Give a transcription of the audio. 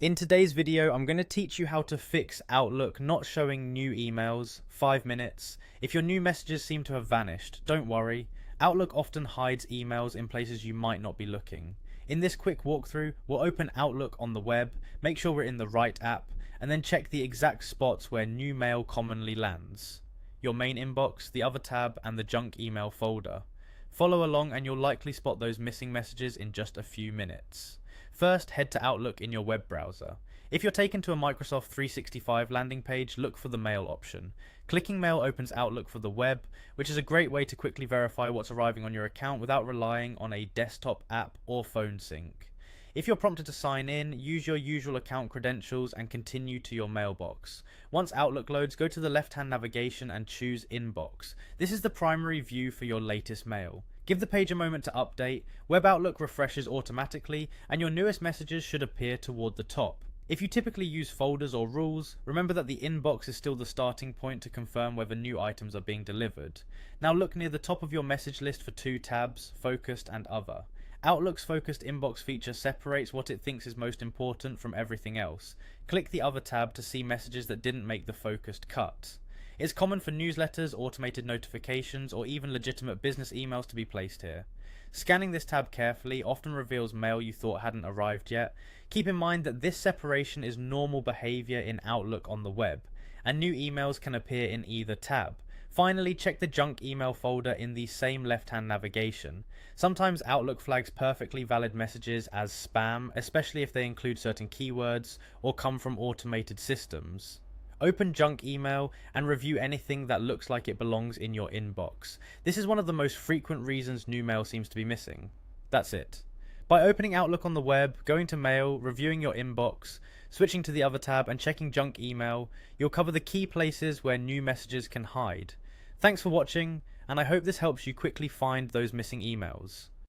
In today's video, I'm going to teach you how to fix Outlook not showing new emails, 5 minutes. If your new messages seem to have vanished, don't worry. Outlook often hides emails in places you might not be looking. In this quick walkthrough, we'll open Outlook on the web, make sure we're in the right app, and then check the exact spots where new mail commonly lands. Your main inbox, the other tab, and the junk email folder. Follow along and you'll likely spot those missing messages in just a few minutes. First, head to Outlook in your web browser. If you're taken to a Microsoft 365 landing page, look for the Mail option. Clicking Mail opens Outlook for the web, which is a great way to quickly verify what's arriving on your account without relying on a desktop app or phone sync. If you're prompted to sign in, use your usual account credentials and continue to your mailbox. Once Outlook loads, go to the left-hand navigation and choose Inbox. This is the primary view for your latest mail. Give the page a moment to update, Web Outlook refreshes automatically, and your newest messages should appear toward the top. If you typically use folders or rules, remember that the inbox is still the starting point to confirm whether new items are being delivered. Now look near the top of your message list for two tabs, Focused and Other. Outlook's focused inbox feature separates what it thinks is most important from everything else. Click the Other tab to see messages that didn't make the focused cut. It's common for newsletters, automated notifications, or even legitimate business emails to be placed here. Scanning this tab carefully often reveals mail you thought hadn't arrived yet. Keep in mind that this separation is normal behavior in Outlook on the web, and new emails can appear in either tab. Finally, check the junk email folder in the same left-hand navigation. Sometimes Outlook flags perfectly valid messages as spam, especially if they include certain keywords or come from automated systems. Open junk email and review anything that looks like it belongs in your inbox. This is one of the most frequent reasons new mail seems to be missing. That's it. By opening Outlook on the web, going to Mail, reviewing your inbox, switching to the Other tab and checking junk email, you'll cover the key places where new messages can hide. Thanks for watching, and I hope this helps you quickly find those missing emails.